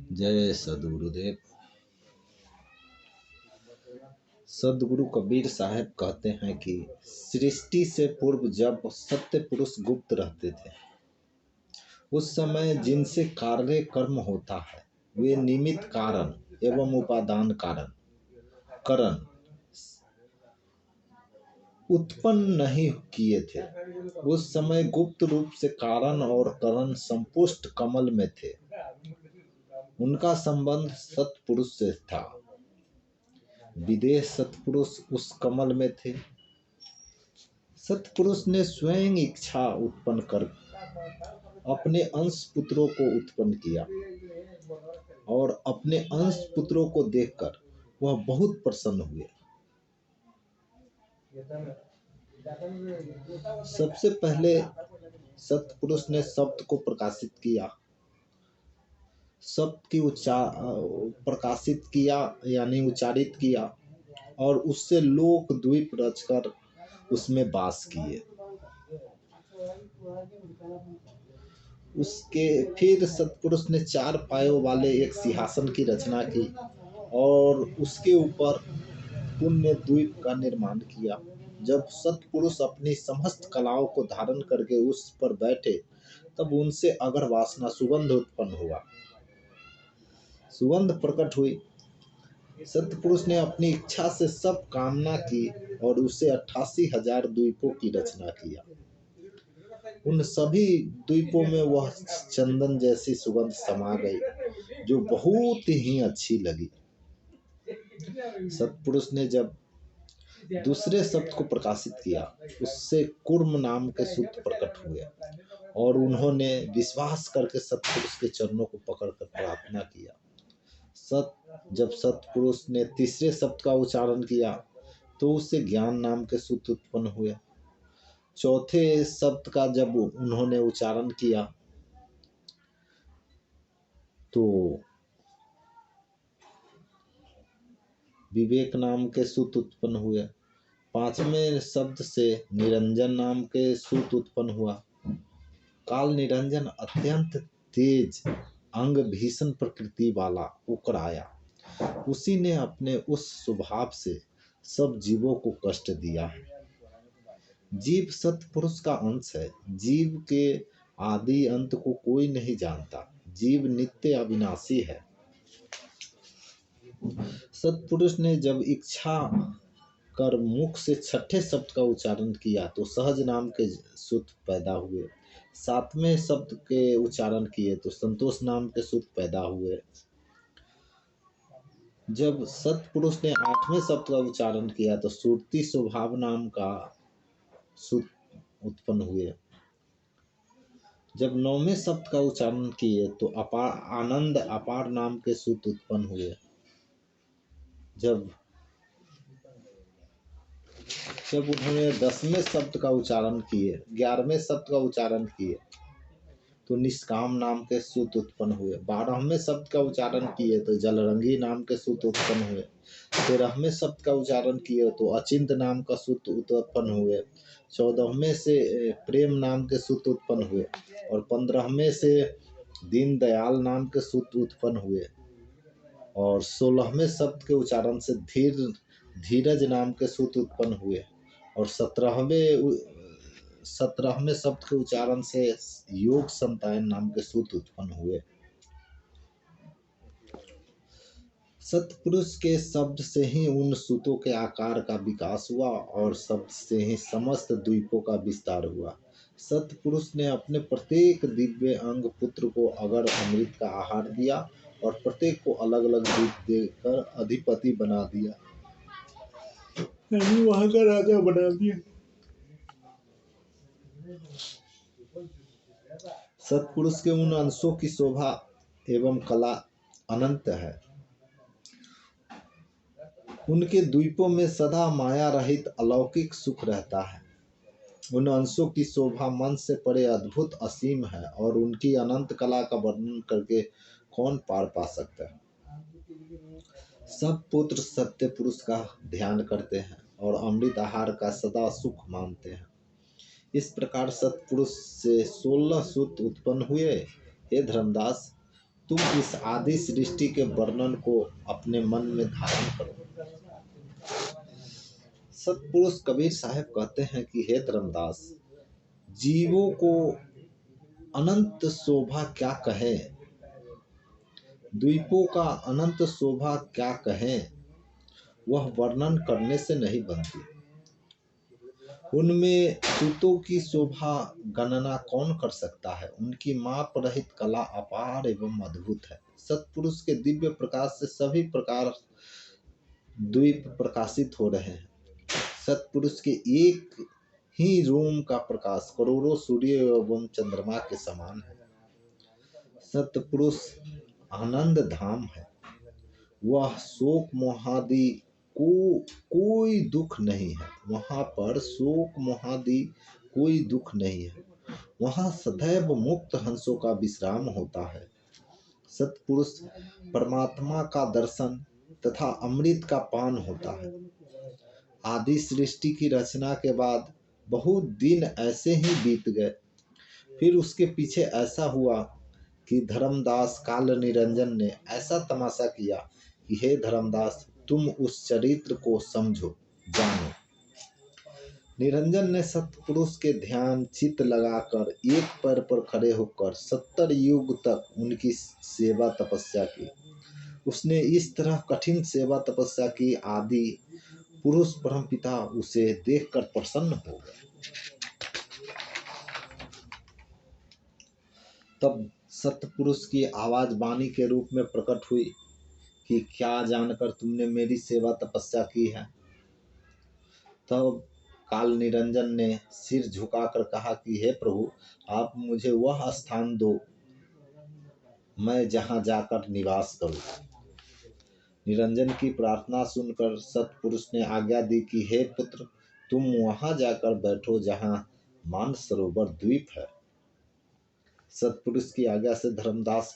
जय सद्गुरुदेव। सद्गुरु कबीर साहब कहते हैं कि सृष्टि से पूर्व जब सत्य पुरुष गुप्त रहते थे, उस समय जिनसे कार्य कर्म होता है वे निमित्त कारण एवं उपादान करण उत्पन्न नहीं किए थे। उस समय गुप्त रूप से कारण और करण संपुष्ट कमल में थे। उनका संबंध सत्पुरुष से था। विदेह सत्पुरुष उस कमल में थे। सत्पुरुष ने स्वयं इच्छा उत्पन्न कर अपने अंश पुत्रों को उत्पन्न किया और अपने अंश पुत्रों को देखकर वह बहुत प्रसन्न हुए। सबसे पहले सत्पुरुष ने शब्द को प्रकाशित किया। शब्द की प्रकाशित किया यानी उच्चारित किया और उससे लोक द्वीप रचकर उसमें वास किए। उसके फिर सत्पुरुष ने 4 पायों वाले एक सिंहासन की रचना की और उसके ऊपर पुण्य द्वीप का निर्माण किया। जब सत्पुरुष अपनी समस्त कलाओं को धारण करके उस पर बैठे तब उनसे अगर वासना सुगंध उत्पन्न हुआ, सुगंध प्रकट हुई। सत्पुरुष ने अपनी इच्छा से सब कामना की और उसे 88,000 द्वीपों की रचना किया। उन सभी द्वीपों में वह चंदन जैसी सुगंध समा गई जो बहुत ही अच्छी लगी। सत्पुरुष ने जब दूसरे शब्द को प्रकाशित किया, उससे कुर्म नाम के सूत्र प्रकट हुए और उन्होंने विश्वास करके सत्पुरुष के चरणों को पकड़कर प्रार्थना किया। जब सत्पुरुष ने तीसरे शब्द का उच्चारण किया तो उससे ज्ञान नाम के सूत्र उत्पन्न हुए। चौथे शब्द का जब उन्होंने उच्चारण किया तो विवेक नाम के सूत्र उत्पन्न हुए। 5वें शब्द से निरंजन नाम के सूत्र उत्पन्न हुआ। काल निरंजन अत्यंत तेज अंग भीषण प्रकृति वाला उकर आया। उसी ने अपने उस स्वभाव से सब जीवों को कष्ट दिया है। जीव सत्पुरुष का अंश है। जीव के आदि अंत को कोई नहीं जानता। जीव नित्य अविनाशी है। सत्पुरुष ने जब इच्छा कर मुख से 6ठे शब्द का उच्चारण किया तो सहज नाम के सूत्र पैदा हुए। 7वें शब्द के उच्चारण किए तो संतोष नाम के सूत्र पैदा हुए। जब सत्पुरुष ने 8वें शब्द का उच्चारण किया तो सुरति स्वभाव नाम का सूत्र उत्पन्न हुए। जब 9वें शब्द का उच्चारण किए तो आनंद अपार नाम के सूत्र उत्पन्न हुए। जब उन्होंने 10वें शब्द का उच्चारण किए, 11वें शब्द का उच्चारण किए तो निष्काम नाम के सूत्र उत्पन्न हुए। 12वें शब्द का उच्चारण किए तो जलरंगी नाम के सूत्र उत्पन्न हुए। 13वें शब्द का उच्चारण किए तो अचिंत नाम का सूत्र उत्पन्न हुए। 14वें से प्रेम नाम के सूत्र उत्पन्न हुए और 15वें से दीनदयाल नाम के सूत्र उत्पन्न हुए और 16वें शब्द के उच्चारण से धीरज नाम के सूत्र उत्पन्न हुए और 17वें शब्द के उच्चारण से योग संतायन नाम के सूत्र उत्पन्न हुए। सत्पुरुष के शब्द से ही उन सूतों के आकार का विकास हुआ और शब्द से ही समस्त द्वीपों का विस्तार हुआ। सत्पुरुष ने अपने प्रत्येक दिव्य अंग पुत्र को अगर अमृत का आहार दिया और प्रत्येक को अलग अलग द्वीप देकर अधिपति बना दिया, वहां का राजा बना दिया। सत्पुरुष के उन अंशों की शोभा एवं कला अनंत है। उनके द्वीपों में सदा माया रहित अलौकिक सुख रहता है। उन अंशों की शोभा मन से परे अद्भुत असीम है और उनकी अनंत कला का वर्णन करके कौन पार पा सकता है। सब पुत्र सत्य पुरुष का ध्यान करते हैं और अमृत आहार का सदा सुख मानते हैं। इस प्रकार सत्पुरुष से 16 सूत्र उत्पन्न हुए। हे धर्मदास, तुम इस आदि सृष्टि के वर्णन को अपने मन में धारण करो। सतपुरुष कबीर साहब कहते हैं कि हे धर्मदास, जीवों को अनंत शोभा क्या कहें, द्वीपों का अनंत शोभा क्या कहें, वह वर्णन करने से नहीं बनती। उनमें सूतों की शोभा गणना कौन कर सकता है। उनकी माप रहित कला अपार एवं अद्भुत है। सत्पुरुष के दिव्य प्रकाश से सभी प्रकार द्वीप प्रकाशित हो रहे हैं। सत्पुरुष के एक ही रोम का प्रकाश करोड़ों सूर्य एवं चंद्रमा के समान है। सत्पुरुष आनंद धाम है। वह शोक मोहादि कोई दुख नहीं है। वहाँ पर शोक मोहादि कोई दुख नहीं है। वहाँ सदैव मुक्त हंसों का विश्राम होता है। सत्पुरुष परमात्मा का दर्शन तथा अमृत का पान होता है। आदि सृष्टि की रचना के बाद बहुत दिन ऐसे ही बीत गए। फिर उसके पीछे ऐसा हुआ कि धर्मदास काल निरंजन ने ऐसा तमाशा किया कि हे धर्मदास, तुम उस चरित्र को समझो, जानो। निरंजन ने सत्पुरुष के ध्यान चित्त लगाकर एक पैर पर खड़े होकर 70 युग तक उनकी सेवा तपस्या की। उसने इस तरह कठिन सेवा तपस्या की, आदि पुरुष परमपिता उसे देखकर प्रसन्न हो गए। तब सत्पुरुष की आवाज वाणी के रूप में प्रकट हुई कि क्या जानकर तुमने मेरी सेवा तपस्या की है। तब काल निरंजन ने सिर झुकाकर कहा कि हे प्रभु, आप मुझे वह स्थान दो मैं जहां जाकर निवास करूं। निरंजन की प्रार्थना सुनकर सत्पुरुष ने आज्ञा दी कि हे पुत्र, तुम वहां जाकर बैठो जहां मानसरोवर द्वीप है। सत्पुरुष की आज्ञा से धर्मदास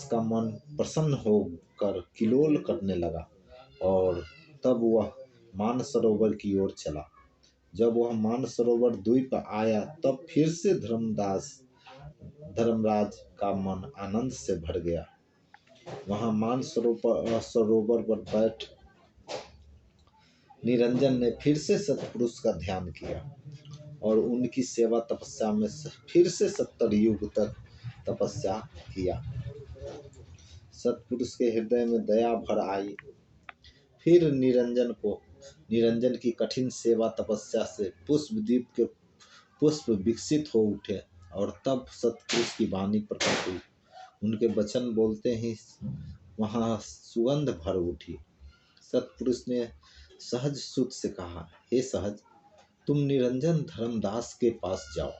का मन प्रसन्न होकर किलोल करने लगा और तब वह मानसरोवर की ओर चला। जब वह मानसरोवर द्वीप आया तब फिर से धर्मराज का मन आनंद से भर गया। वहां मानसरोवर पर बैठ निरंजन ने फिर से सत्पुरुष का ध्यान किया और उनकी सेवा तपस्या में फिर से 70 युग तक तपस्या किया। सत्पुरुष के हृदय में दया भर आई। फिर निरंजन की कठिन सेवा तपस्या से पुष्पद्वीप के पुष्प विकसित हो उठे और तब सत्पुरुष की वाणी प्रकट हुई। उनके वचन बोलते ही वहां सुगंध भर उठी। सत्पुरुष ने सहज सुत से कहा, हे सहज, तुम निरंजन धर्मदास के पास जाओ।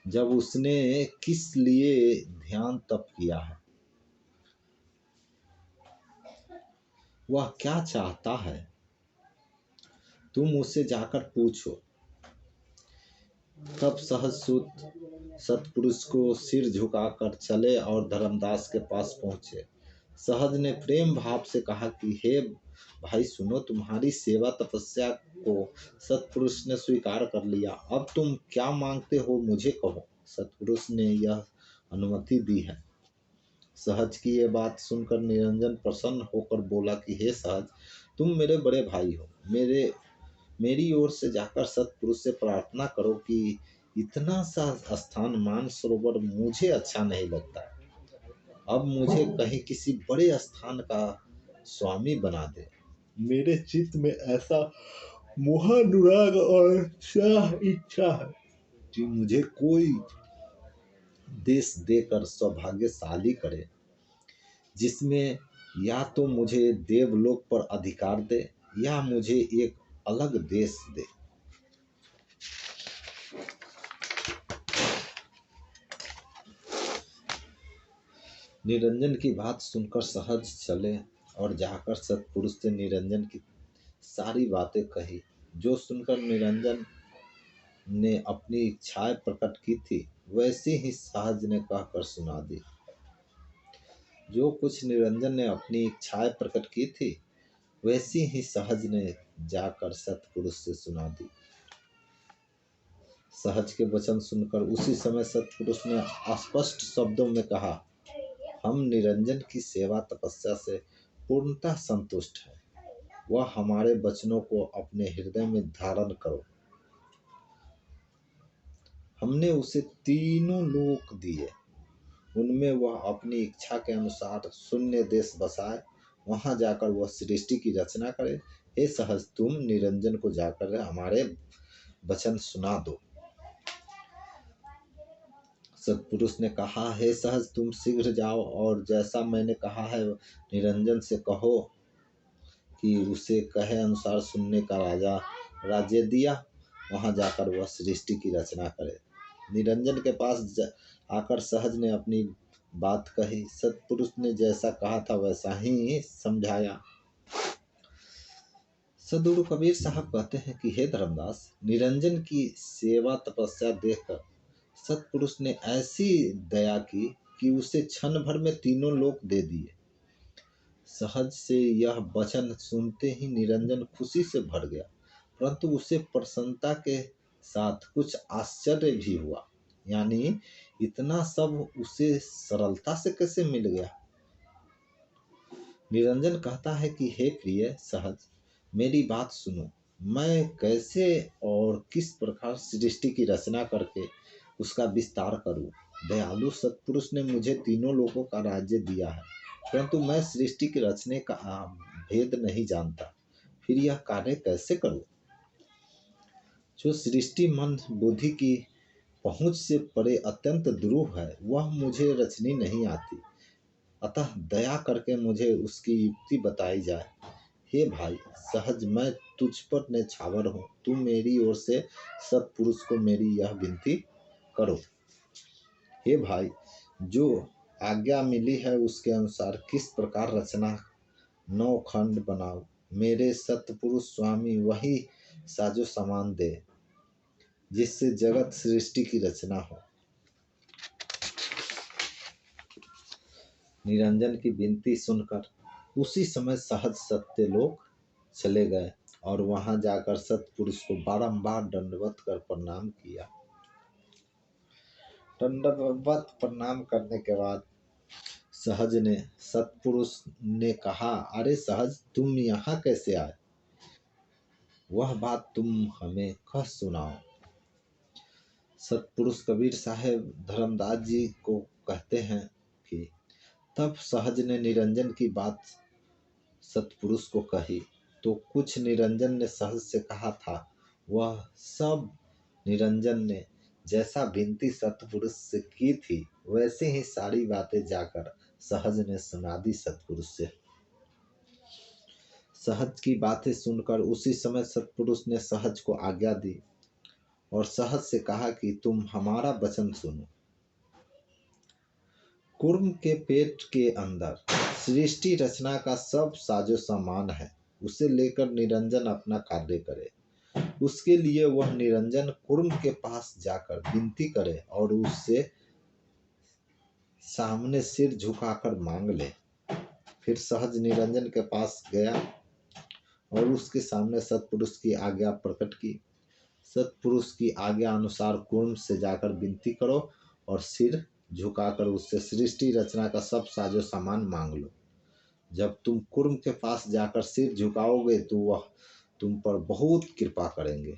जब उसने किस लिए ध्यान तप किया है, वह क्या चाहता है, तुम उससे जाकर पूछो। तब सहजसूत सत्पुरुष को सिर झुकाकर चले और धर्मदास के पास पहुंचे। सहज ने प्रेम भाव से कहा कि हे भाई सुनो, तुम्हारी सेवा तपस्या को सत्पुरुष ने स्वीकार कर लिया। अब तुम क्या मांगते हो मुझे कहो। सत्पुरुष ने यह अनुमति दी है। सहज की यह बात सुनकर निरंजन प्रसन्न होकर बोला कि हे सहज, तुम मेरे बड़े भाई हो। मेरी ओर से जाकर सत्पुरुष से प्रार्थना करो कि इतना सा स्थान मानसरोवर मुझे अच्छा नहीं लगता। अब मुझे कहीं किसी बड़े स्थान का स्वामी बना दे। मेरे चित्त में ऐसा मोहानुराग और इच्छा है कि मुझे कोई देश देकर सौभाग्यशाली करे, जिसमें या तो मुझे देवलोक पर अधिकार दे या मुझे एक अलग देश दे। निरंजन की बात सुनकर सहज चले और जाकर सत्पुरुष से निरंजन की सारी बातें कही। जो सुनकर निरंजन ने अपनी इच्छाएं प्रकट की थी वैसी ही सहज ने कहकर सुना दी। जो कुछ निरंजन ने अपनी इच्छाएं प्रकट की थी वैसी ही सहज ने जाकर सत्पुरुष से सुना दी। सहज के वचन सुनकर उसी समय सत्पुरुष ने स्पष्ट शब्दों में कहा, हम निरंजन की सेवा तपस्या से पूर्णतः संतुष्ट हैं। वह हमारे वचनों को अपने हृदय में धारण करो। हमने उसे तीनों लोक दिए, उनमें वह अपनी इच्छा के अनुसार शून्य देश बसाए, वहां जाकर वह सृष्टि की रचना करे। हे सहज, तुम निरंजन को जाकर हमारे वचन सुना दो। सत्पुरुष ने कहा, हे सहज, तुम शीघ्र जाओ और जैसा मैंने कहा है निरंजन से कहो कि उसे कहे अनुसार सुनने का राज्य दिया, वहां जाकर वह सृष्टि की रचना करे। निरंजन के पास आकर सहज ने अपनी बात कही। सत्पुरुष ने जैसा कहा था वैसा ही समझाया। सदगुरु कबीर साहब कहते हैं कि हे धर्मदास, निरंजन की सेवा तपस्या देखकर सत्पुरुष ने ऐसी दया की कि उसे क्षण भर में तीनों लोक दे दिए। सहज से यह वचन सुनते ही निरंजन खुशी से भर गया, परंतु उसे प्रसन्नता के साथ कुछ आश्चर्य भी हुआ। यानी इतना सब उसे सरलता से कैसे मिल गया। निरंजन कहता है कि हे प्रिय सहज, मेरी बात सुनो। मैं कैसे और किस प्रकार सृष्टि की रचना करके उसका विस्तार करूं। दयालु सत्पुरुष ने मुझे तीनों लोगों का राज्य दिया है, परंतु मैं सृष्टि के रचने का भेद नहीं जानता। फिर यह कार्य कैसे करूं। जो सृष्टि मन बुद्धि की पहुंच से परे अत्यंत दूर है, वह मुझे रचनी नहीं आती। अतः दया करके मुझे उसकी युक्ति बताई जाए। हे भाई सहज, मैं तुझ पर न्यौछावर हूँ। तू मेरी ओर से सत्पुरुष को मेरी यह विनती करो। हे भाई, जो आज्ञा मिली है उसके अनुसार किस प्रकार रचना 9 खंड बनाओ। मेरे सत्पुरुष स्वामी वही साजो सामान दे जिससे जगत सृष्टि की रचना हो। निरंजन की विनती सुनकर उसी समय सहज सत्यलोक चले गए और वहां जाकर सत्पुरुष को बारंबार दंडवत कर प्रणाम किया। दंडवत प्रणाम करने के बाद सहज ने सत्पुरुष ने कहा, अरे सहज, तुम यहाँ कैसे आए, वह बात तुम हमें कह सुनाओ। सत्पुरुष कबीर साहेब धर्मदास जी को कहते हैं कि तब सहज ने निरंजन की बात सत्पुरुष को कही, तो कुछ निरंजन ने सहज से कहा था वह सब निरंजन ने जैसा विनती सत्पुरुष से की थी वैसे ही सारी बातें जाकर सहज ने सुना दी सत्पुरुष से। सहज की बातें सुनकर उसी समय सत्पुरुष ने सहज को आज्ञा दी और सहज से कहा कि तुम हमारा वचन सुनो। कुर्म के पेट के अंदर सृष्टि रचना का सब साजो सामान है, उसे लेकर निरंजन अपना कार्य करे। उसके लिए वह निरंजन कुर्म के पास जाकर विनती करे और उससे सामने सिर झुकाकर मांग ले। फिर सहज निरंजन के पास गया और उसके सामने सत्पुरुष की आज्ञा प्रकट की। सत्पुरुष की आज्ञा अनुसार कुर्म से जाकर विनती करो और सिर झुकाकर उससे सृष्टि रचना का सब साजो सामान मांग लो। जब तुम कुर्म के पास जाकर सिर झुकाओगे तो वह तुम पर बहुत कृपा करेंगे,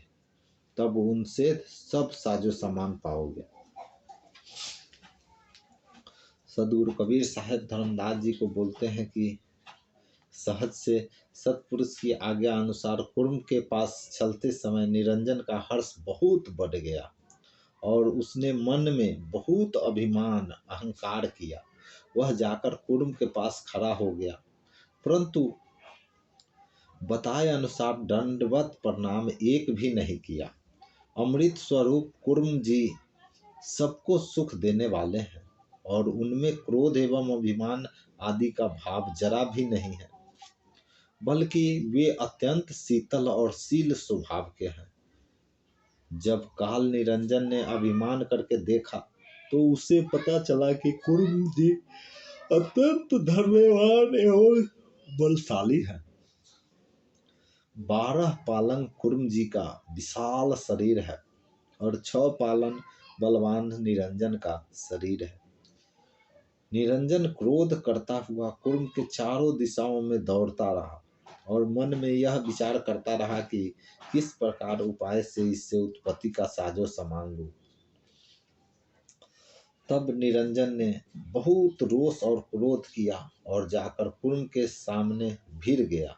तब उनसे सब साजो सामान पाओगे। सदगुरु कबीर साहेब धर्मदास जी को बोलते हैं कि सहज से सत्पुरुष की आज्ञा अनुसार कुर्म के पास चलते समय निरंजन का हर्ष बहुत बढ़ गया और उसने मन में बहुत अभिमान अहंकार किया। वह जाकर कुर्म के पास खड़ा हो गया, परंतु बताए अनुसार दंडवत प्रणाम एक भी नहीं किया। अमृत स्वरूप कुर्म जी सबको सुख देने वाले हैं और उनमें क्रोध एवं अभिमान आदि का भाव जरा भी नहीं है, बल्कि वे अत्यंत शीतल और शील स्वभाव के हैं। जब काल निरंजन ने अभिमान करके देखा तो उसे पता चला कि कुर्म जी अत्यंत धर्मवान एवं बलशाली है। 12 पालन कुर्म जी का विशाल शरीर है और 6 पालन बलवान निरंजन का शरीर है। निरंजन क्रोध करता हुआ कुर्म के चारों दिशाओं में दौड़ता रहा और मन में यह विचार करता रहा कि किस प्रकार उपाय से इससे उत्पत्ति का साजो सामान लूं। तब निरंजन ने बहुत रोष और क्रोध किया और जाकर कुर्म के सामने भिड़ गया।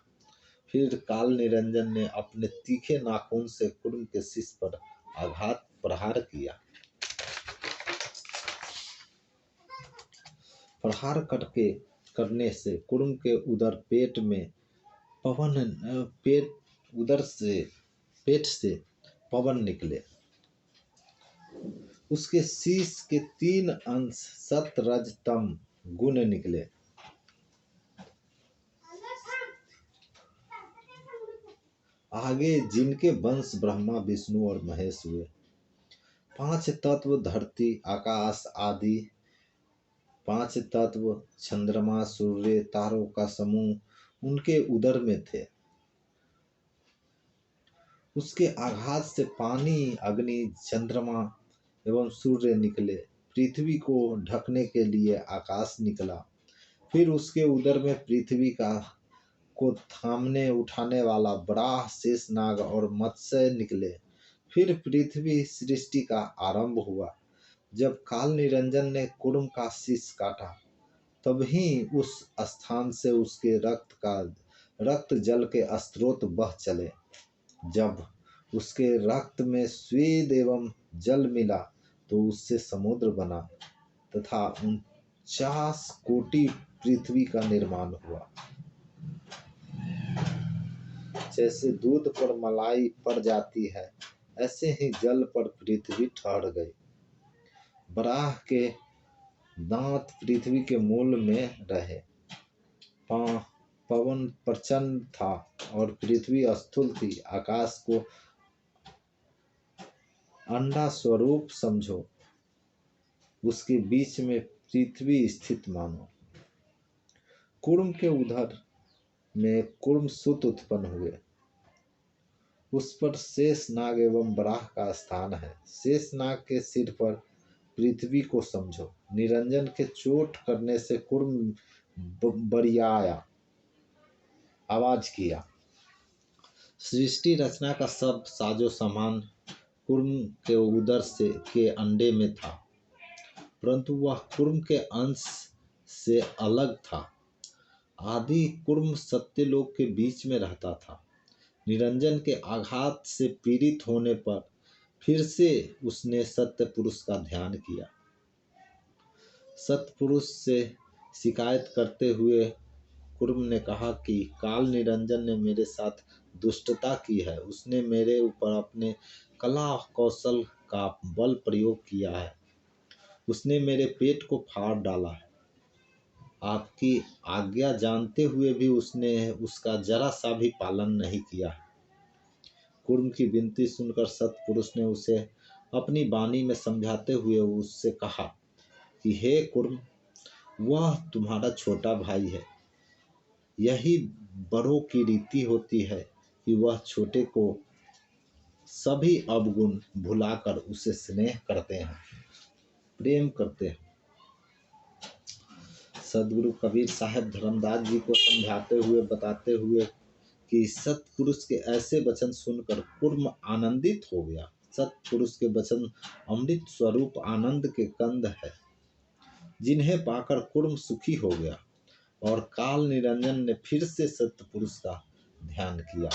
फिर काल निरंजन ने अपने तीखे नाखून से कुर्म के शीश पर आघात प्रहार किया। प्रहार करने से कुर्म के पेट से पवन निकले। उसके शीश के 3 अंश सत रज तम गुण निकले। आगे जिनके वंश ब्रह्मा विष्णु और महेश हुए। 5 तत्व धरती आकाश आदि 5 तत्व चंद्रमा सूर्य तारों का समूह उनके उदर में थे। उसके आघात से पानी अग्नि चंद्रमा एवं सूर्य निकले। पृथ्वी को ढकने के लिए आकाश निकला। फिर उसके उदर में पृथ्वी को थामने उठाने वाला बराह शेषनाग और मत्स्य निकले। फिर पृथ्वी सृष्टि का आरंभ हुआ। जब काल निरंजन ने कुर्म का शीश काटा तभी उस स्थान से उसके रक्त जल के स्रोत बह चले। जब उसके रक्त में स्वेद एवं जल मिला तो उससे समुद्र बना तथा 49 कोटि पृथ्वी का निर्माण हुआ। जैसे दूध पर मलाई पड़ जाती है ऐसे ही जल पर पृथ्वी ठहर गई। बराह के दांत पृथ्वी के मूल में रहे। पवन प्रचंड था और पृथ्वी स्थूल थी। आकाश को अंडा स्वरूप समझो। उसके बीच में पृथ्वी स्थित मानो। कुर्म के उदर में कुर्म सूत उत्पन्न हुए। उस पर शेष नाग एवं बराह का स्थान है। शेष नाग के सिर पर पृथ्वी को समझो। निरंजन के चोट करने से कुर्म बरियाया आवाज किया। सृष्टि रचना का सब साजो सामान कुर्म के उदर के अंडे में था, परंतु वह कुर्म के अंश से अलग था। आदि कुर्म सत्यलोक के बीच में रहता था। निरंजन के आघात से पीड़ित होने पर फिर से उसने सत्य पुरुष का ध्यान किया। सत्पुरुष से शिकायत करते हुए कुर्म ने कहा कि काल निरंजन ने मेरे साथ दुष्टता की है। उसने मेरे ऊपर अपने कला कौशल का बल प्रयोग किया है। उसने मेरे पेट को फाड़ डाला है। आपकी आज्ञा जानते हुए भी उसने उसका जरा सा भी पालन नहीं किया है। कुर्म की विनती सुनकर सत्पुरुष ने उसे अपनी वाणी में समझाते हुए उससे कहा कि हे कुर्म, वह तुम्हारा छोटा भाई है। यही बड़ों की रीति होती है कि वह छोटे को सभी अवगुण भुलाकर उसे स्नेह करते हैं, प्रेम करते हैं। सदगुरु कबीर साहब धर्मदास जी को समझाते हुए बताते हुए कि सत्पुरुष के ऐसे वचन सुनकर कुर्म आनंदित हो गया। सत्पुरुष के वचन अमृत स्वरूप आनंद के कंद है, जिन्हें पाकर कुर्म सुखी हो गया। और काल निरंजन ने फिर से सत्पुरुष का ध्यान किया।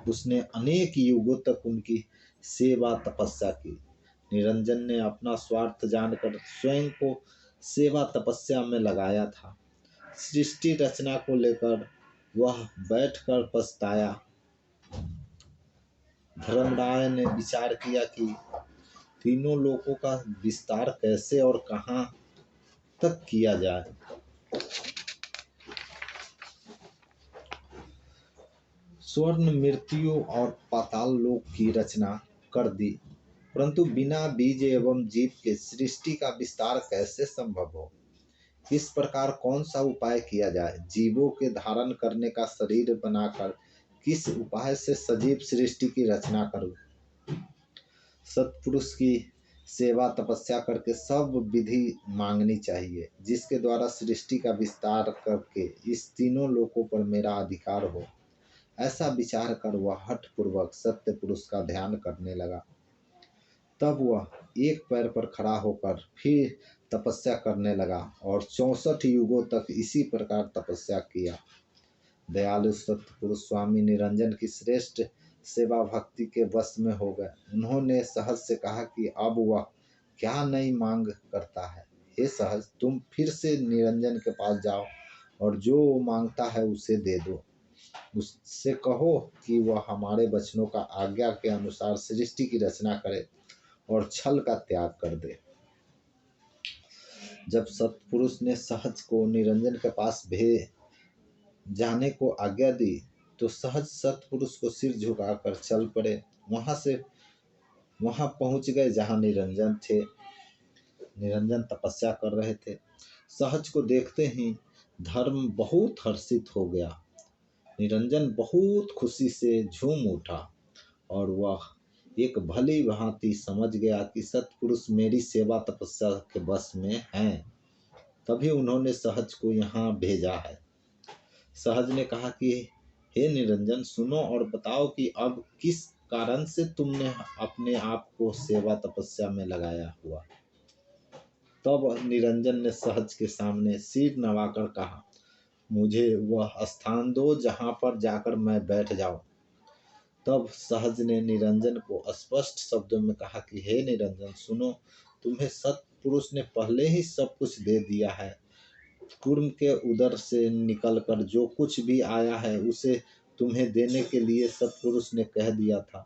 उसने अनेक युगों तक उनकी सेवा तपस्या की। निरंजन ने अपना स्वार्थ जानकर स्वयं को सेवा तपस्या में लगाया था। सृष्टि रचना को लेकर वह बैठकर पछताया। धर्मराय ने विचार किया कि तीनों लोकों का विस्तार कैसे और कहाँ तक किया जाए। स्वर्ण मृत्यु और पाताल लोक की रचना कर दी, परंतु बिना बीज एवं जीव के सृष्टि का विस्तार कैसे संभव हो। इस प्रकार कौन सा उपाय किया जाए। जीवों के धारण करने का शरीर बनाकर किस उपाय से सजीव सृष्टि की रचना करूं। सत्पुरुष की सेवा तपस्या करके सब विधि मांगनी चाहिए, जिसके द्वारा सृष्टि का विस्तार करके इस तीनों लोकों पर मेरा अधिकार हो। ऐसा विचार कर वह हठ पूर्वक सत्य पुरुष का ध्यान करने लगा। तब वह एक पैर पर खड़ा होकर फिर तपस्या करने लगा और 64 युगों तक इसी प्रकार तपस्या किया। दयालु सत्य पुरुष स्वामी निरंजन की श्रेष्ठ सेवा भक्ति के वश में हो गए। उन्होंने सहज से कहा कि अब वह क्या नई मांग करता है। हे सहज, तुम फिर से निरंजन के पास जाओ और जो वो मांगता है उसे दे दो। उससे कहो कि वह हमारे वचनों का आज्ञा के अनुसार सृष्टि की रचना करे और छल का त्याग कर दे। जब सत्पुरुष ने सहज को निरंजन के पास जाने को आज्ञा दी तो सहज सत्पुरुष को सिर झुकाकर चल पड़े। वहां पहुंच गए जहां निरंजन थे। निरंजन तपस्या कर रहे थे। सहज को देखते ही धर्म बहुत हर्षित हो गया। निरंजन बहुत खुशी से झूम उठा और वह एक भली भांति समझ गया कि सत्पुरुष मेरी सेवा तपस्या के वश में हैं। तभी उन्होंने सहज को यहाँ भेजा है। सहज ने कहा कि हे निरंजन, सुनो और बताओ कि अब किस कारण से तुमने अपने आप को सेवा तपस्या में लगाया हुआ। तब निरंजन ने सहज के सामने सिर नवाकर कहा, मुझे वह स्थान दो जहाँ पर जाकर मैं बैठ जाऊं। तब सहज ने निरंजन को स्पष्ट शब्दों में कहा कि हे निरंजन, सुनो, तुम्हें सत्पुरुष ने पहले ही सब कुछ दे दिया है। कूर्म के उदर से निकलकर जो कुछ भी आया है उसे तुम्हें देने के लिए सत्पुरुष ने कह दिया था।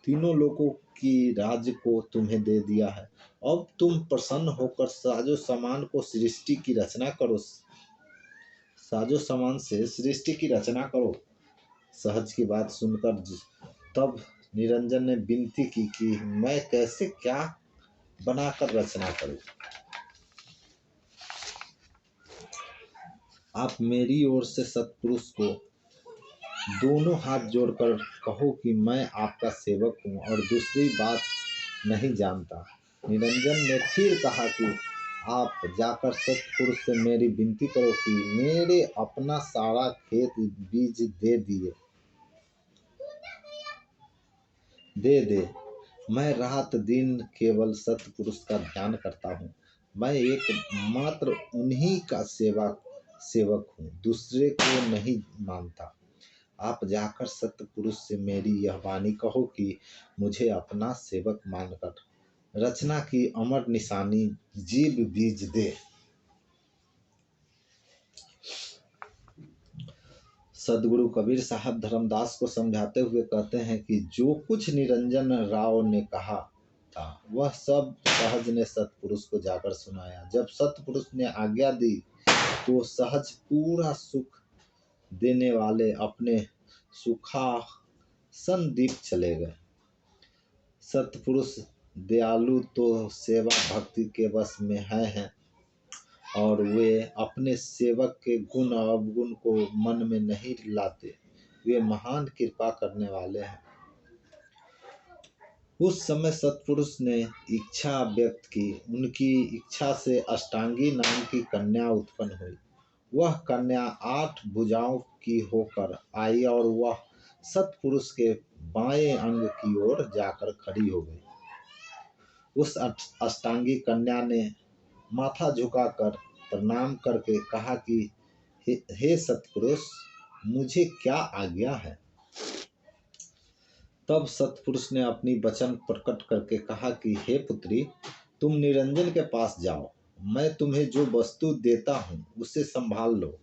तीनों लोगों की राज्य को तुम्हें दे दिया है। अब तुम प्रसन्न होकर साजो सामान को सृष्टि की रचना करो। साजो सामान से सृष्टि की रचना करो। सहज की बात सुनकर तब निरंजन ने विनती की कि मैं कैसे क्या बनाकर रचना करूं। आप मेरी ओर से सत्पुरुष को दोनों हाथ जोड़कर कहो कि मैं आपका सेवक हूँ और दूसरी बात नहीं जानता। निरंजन ने फिर कहा कि आप जाकर सत्पुरुष से मेरी विनती करो कि मेरे अपना सारा खेत बीज दे दे। मैं रात दिन केवल सत्पुरुष का ध्यान करता हूँ। मैं एक मात्र उन्हीं का सेवक हूँ, दूसरे को नहीं मानता। आप जाकर सत्पुरुष से मेरी यह वाणी कहो कि मुझे अपना सेवक मानकर रचना की अमर निशानी जीव बीज दे। सदगुरु कबीर साहब धर्मदास को समझाते हुए कहते हैं कि जो कुछ निरंजन राव ने कहा था वह सब सहज ने सत्पुरुष को जाकर सुनाया। जब सत्पुरुष ने आज्ञा दी तो सहज पूरा सुख देने वाले अपने सुखासन दीप चले गए। सत्पुरुष दयालु तो सेवा भक्ति के वश में हैं और वे अपने सेवक के गुण अवगुण को मन में नहीं लाते। वे महान कृपा करने वाले हैं। उस समय सत्पुरुष ने इच्छा व्यक्त की। उनकी इच्छा से अष्टांगी नाम की कन्या उत्पन्न हुई। वह कन्या 8 भुजाओं की होकर आई और वह सत्पुरुष के बाएं अंग की ओर जाकर खड़ी हो गई। उस अष्टांगी कन्या ने माथा झुकाकर प्रणाम करके कहा कि हे सत्पुरुष, मुझे क्या आज्ञा है। तब सत्पुरुष ने अपनी वचन प्रकट करके कहा कि हे पुत्री, तुम निरंजन के पास जाओ। मैं तुम्हें जो वस्तु देता हूँ उसे संभाल लो।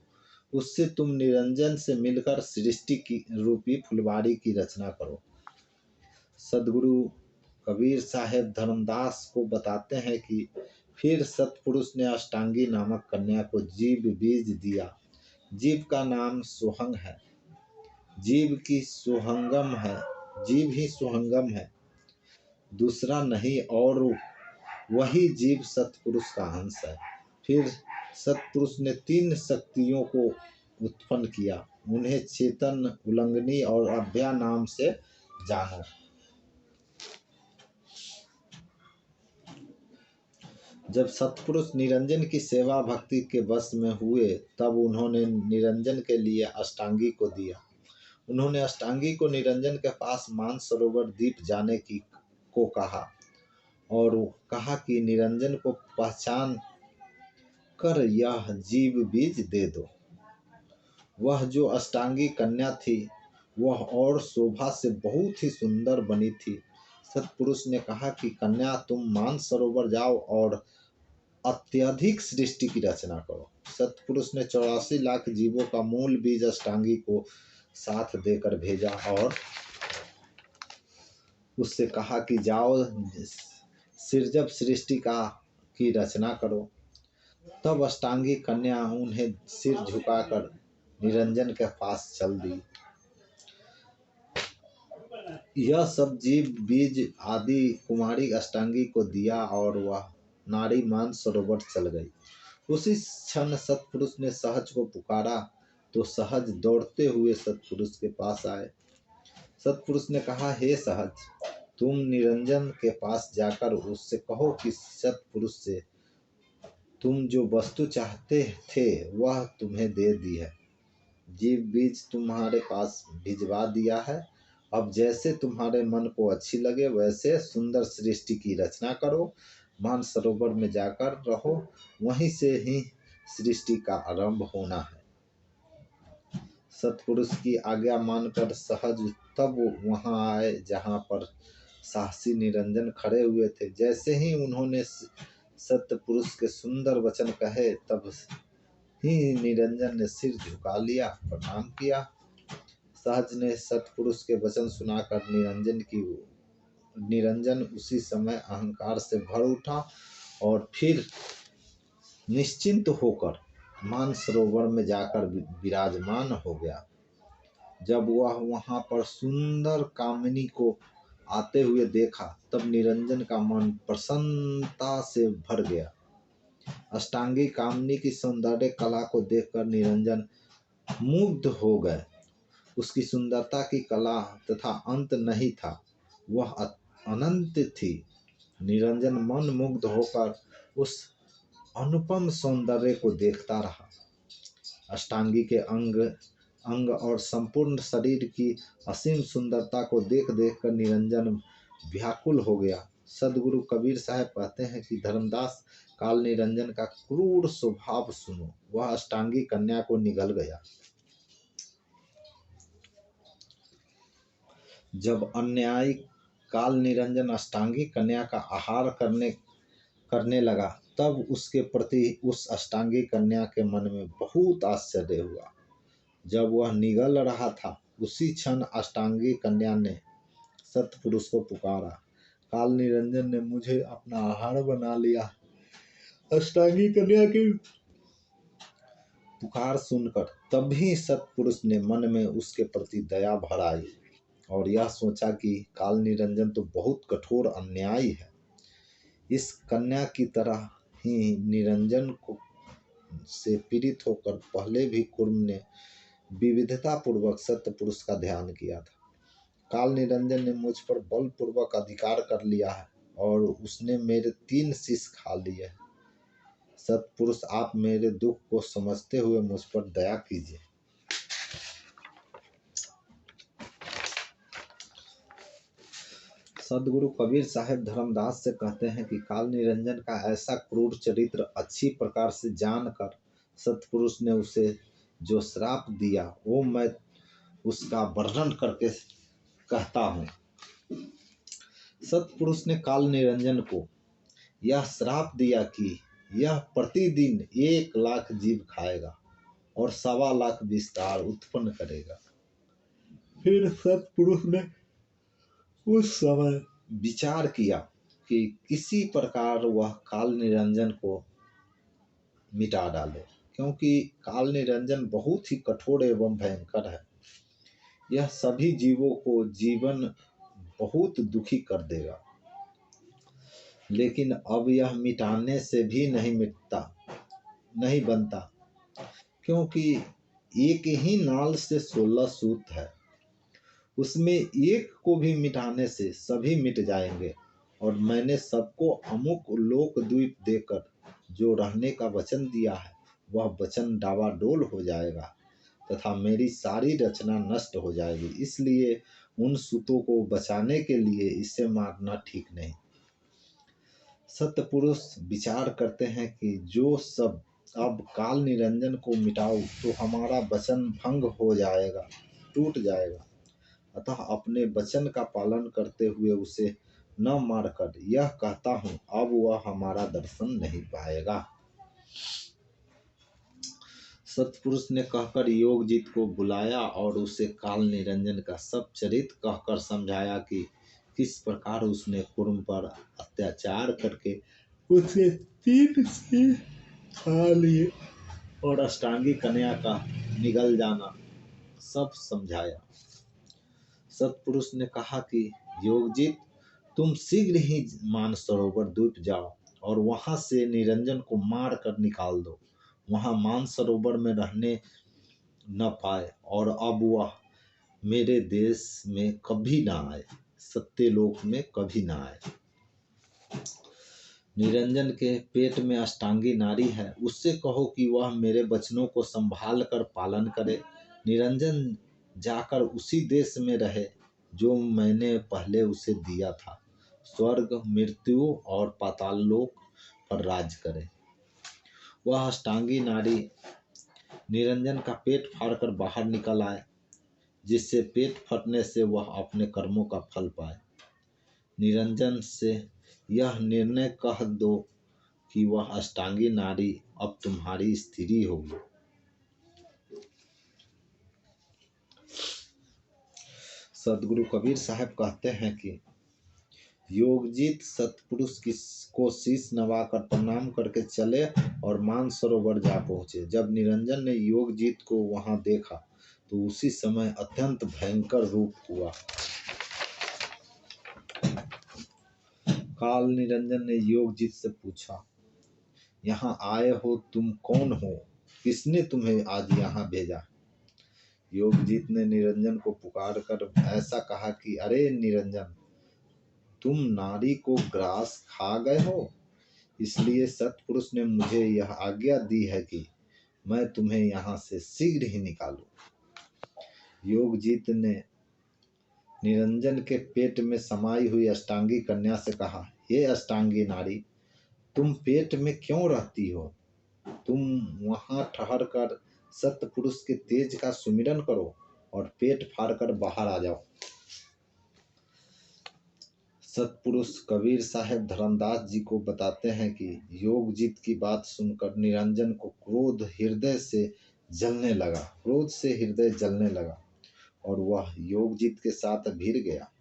उससे तुम निरंजन से मिलकर सृष्टि की रूपी फुलवाड़ी की रचना करो। सदगुरु कबीर साहेब धर्मदास को बताते हैं कि फिर सत्पुरुष ने अष्टांगी नामक कन्या को जीव बीज दिया। जीव का नाम सुहंग है। जीव ही सुहंगम है, दूसरा नहीं, और वही जीव सत्पुरुष का अंश है। फिर सत्पुरुष ने 3 शक्तियों को उत्पन्न किया। उन्हें चेतन, उल्लंघनी और अभ्या नाम से जानो। जब सत्पुरुष निरंजन की सेवा भक्ति के वश में हुए तब उन्होंने निरंजन के लिए अष्टांगी को दिया। उन्होंने अष्टांगी को निरंजन के पास मानसरोवर द्वीप जाने की को कहा और कहा कि निरंजन को पहचान कर यह जीव बीज दे दो। वह जो अष्टांगी कन्या थी वह और शोभा से बहुत ही सुंदर बनी थी। सत्पुरुष ने कहा कि कन्या तुम मानसरोवर जाओ और अत्यधिक सृष्टि की रचना करो। सत्पुरुष ने 84 लाख जीवों का मूल बीज अष्टांगी को साथ देकर भेजा और उससे कहा कि जाओ सिरजब सृष्टि की रचना करो। तब अष्टांगी कन्या उन्हें सिर झुकाकर निरंजन के पास चल दी। यह सब जीव बीज आदि कुमारी अष्टांगी को दिया और वह नारी मानसरोवर चल गई। उसी क्षण सत्पुरुष ने सहज को पुकारा तो सहज दौड़ते हुए सत्पुरुष के पास आए। सत्पुरुष ने कहा, हे सहज, तुम निरंजन के पास जाकर उससे कहो कि सत्पुरुष से तुम जो वस्तु चाहते थे वह तुम्हें दे दी है। जीव बीज तुम्हारे पास भिजवा दिया है। अब जैसे तुम्हारे मन को अच्छी लगे वैसे सुंदर सृष्टि की रचना करो। मानसरोवर में जाकर रहो, वहीं से ही सृष्टि का आरंभ होना है। सत्पुरुष की आज्ञा मानकर सहज तब वहां आए जहां पर साहसी निरंजन खड़े हुए थे। जैसे ही उन्होंने सत्पुरुष के सुंदर वचन कहे तब ही निरंजन ने सिर झुका लिया, प्रणाम किया। सहज ने सत्पुरुष के वचन सुनाकर निरंजन उसी समय अहंकार से भर उठा और फिर निश्चिंत होकर मानसरोवर में जाकर विराजमान हो गया। जब वह वहां पर सुंदर कामिनी को आते हुए देखा तब निरंजन का मन प्रसन्नता से भर गया। अष्टांगी कामिनी की सौंदर्य कला को देखकर निरंजन मुग्ध हो गए। उसकी सुंदरता की कला तथा अंत नहीं था, वह अनंत थी। निरंजन मन मुग्ध होकर उस अनुपम सौंदर्य को देखता रहा। अष्टांगी के अंग और संपूर्ण शरीर की असीम सुंदरता को देख देख कर निरंजन व्याकुल हो गया। सदगुरु कबीर साहब कहते हैं कि धर्मदास काल निरंजन का क्रूर स्वभाव सुनो। वह अष्टांगी कन्या को निगल गया। जब अन्यायी काल निरंजन अष्टांगी कन्या का आहार करने लगा तब उसके प्रति उस अष्टांगी कन्या के मन में बहुत आश्चर्य हुआ। जब वह निगल रहा था उसी क्षण अष्टांगी कन्या ने सत्पुरुष को पुकारा, काल निरंजन ने मुझे अपना आहार बना लिया। अष्टांगी कन्या की पुकार सुनकर तभी सत्पुरुष ने मन में उसके प्रति दया भर आई और यह सोचा कि काल निरंजन तो बहुत कठोर अन्यायी है। इस कन्या की तरह ही निरंजन को से पीड़ित होकर पहले भी कुर्म ने विविधता पूर्वक सत्पुरुष का ध्यान किया था। काल निरंजन ने मुझ पर बलपूर्वक अधिकार कर लिया है और उसने मेरे 3 शिष्य खा लिए हैं। सत्पुरुष आप मेरे दुख को समझते हुए मुझ पर दया कीजिए। सदगुरु कबीर साहब धर्मदास से कहते हैं कि काल निरंजन का ऐसा क्रूर चरित्र अच्छी प्रकार से जानकर सत्पुरुष ने उसे जो श्राप दिया वो मैं उसका वर्णन करके कहता हूँ। सत्पुरुष ने काल निरंजन को यह श्राप दिया कि यह प्रतिदिन 1 लाख जीव खाएगा और 1.25 लाख विस्तार उत्पन्न करेगा। फिर सत्पुरुष ने उस समय विचार किया कि किसी प्रकार वह काल निरंजन को मिटा डाले, क्योंकि काल निरंजन बहुत ही कठोर एवं भयंकर है। यह सभी जीवों को जीवन बहुत दुखी कर देगा। लेकिन अब यह मिटाने से भी नहीं बनता, क्योंकि एक ही नाल से 16 सूत है। उसमें एक को भी मिटाने से सभी मिट जाएंगे और मैंने सबको अमुक लोक द्वीप देकर जो रहने का वचन दिया है वह वचन डावाडोल हो जाएगा तथा मेरी सारी रचना नष्ट हो जाएगी। इसलिए उन सूतों को बचाने के लिए इसे मारना ठीक नहीं। सत्पुरुष विचार करते हैं कि जो सब अब काल निरंजन को मिटाओ तो हमारा वचन भंग हो जाएगा, टूट जाएगा। अतः अपने वचन का पालन करते हुए उसे न मारकर यह कहता हूँ, अब वह हमारा दर्शन नहीं पाएगा। सत्पुरुष ने कहकर योगजीत को बुलाया और उसे काल निरंजन का सब चरित्र कहकर समझाया कि किस प्रकार उसने कुर्म पर अत्याचार करके उसे 3 सिर खा लिए और अष्टांगी कन्या का निगल जाना सब समझाया। सत्पुरुष ने कहा कि योगजीत, तुम शीघ्र ही मानसरोवर द्वीप जाओ और वहां से निरंजन को मार कर निकाल दो। वहां मानसरोवर में रहने न पाए और अब वह मेरे देश में कभी ना आए, सत्यलोक में कभी ना आए। निरंजन के पेट में अष्टांगी नारी है, उससे कहो कि वह मेरे वचनों को संभाल कर पालन करे। निरंजन जाकर उसी देश में रहे जो मैंने पहले उसे दिया था। स्वर्ग, मृत्यु और पाताललोक पर राज करे। वह अष्टांगी नारी निरंजन का पेट फाड़कर बाहर निकल आए, जिससे पेट फटने से वह अपने कर्मों का फल पाए। निरंजन से यह निर्णय कह दो कि वह अष्टांगी नारी अब तुम्हारी स्त्री होगी। सदगुरु कबीर साहब कहते हैं कि योगजीत सत्पुरुष को शीश नवाकर प्रणाम करके चले और मानसरोवर जा पहुँचे। जब निरंजन ने योगजीत को वहां देखा तो उसी समय अत्यंत भयंकर रूप हुआ। काल निरंजन ने योगजीत से पूछा, यहाँ आए हो, तुम कौन हो? किसने तुम्हें आज यहाँ भेजा? योगजीत ने निरंजन को पुकार कर ऐसा कहा कि अरे निरंजन, तुम नारी को ग्रास खा गए हो, इसलिए सत्पुरुष ने मुझे यह आज्ञा दी है कि मैं तुम्हें यहाँ से शीघ्र ही निकालूं। योगजीत ने निरंजन के पेट में समाई हुई अष्टांगी कन्या से कहा, हे अष्टांगी नारी, तुम पेट में क्यों रहती हो? तुम वहां ठहर कर सत्पुरुष के तेज का सुमिरन करो और पेट फाड़कर बाहर आ जाओ। सत्पुरुष कबीर साहब धर्मदास जी को बताते हैं कि योगजीत की बात सुनकर निरंजन को क्रोध से हृदय जलने लगा और वह योगजीत के साथ भिड़ गया।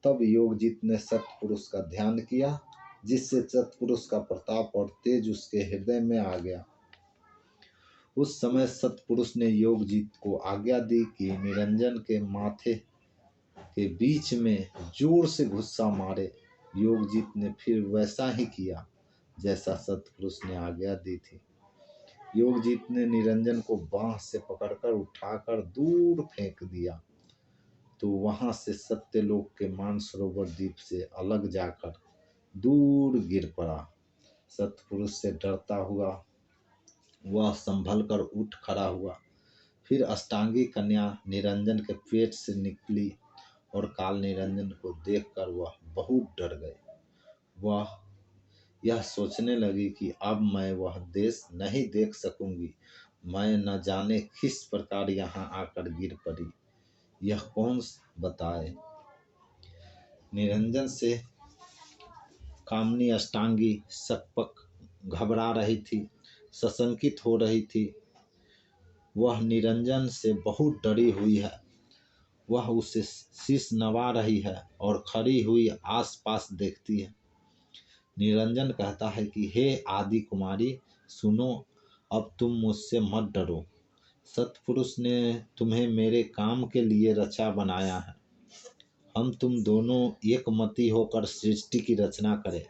तब योगजीत ने सत्पुरुष का ध्यान किया, जिससे सत्पुरुष का प्रताप और तेज उसके हृदय में आ गया। उस समय सत्पुरुष ने योगजीत को आज्ञा दी कि निरंजन के माथे के बीच में जोर से घुस्सा मारे। योगजीत ने फिर वैसा ही किया जैसा सत्पुरुष ने आज्ञा दी थी। योगजीत ने निरंजन को बांह से पकड़कर उठाकर दूर फेंक दिया तो वहां से सत्यलोक के मानसरोवर द्वीप से अलग जाकर दूर गिर पड़ा। सत्पुरुष से डरता हुआ वह संभल कर उठ खड़ा हुआ। फिर अष्टांगी कन्या निरंजन के पेट से निकली और काल निरंजन को देखकर वह बहुत डर गए। वह यह सोचने लगी कि अब मैं वह देश नहीं देख सकूंगी। मैं न जाने किस प्रकार यहाँ आकर गिर पड़ी, यह कौन बताए। निरंजन से कामनी अष्टांगी सकपक घबरा रही थी, सशंकित हो रही थी। वह निरंजन से बहुत डरी हुई है। वह उसे शीश नवा रही है और खड़ी हुई आसपास देखती है। निरंजन कहता है कि हे आदि कुमारी, सुनो, अब तुम मुझसे मत डरो। सत्पुरुष ने तुम्हें मेरे काम के लिए रचा बनाया है। हम तुम दोनों एकमति होकर सृष्टि की रचना करें।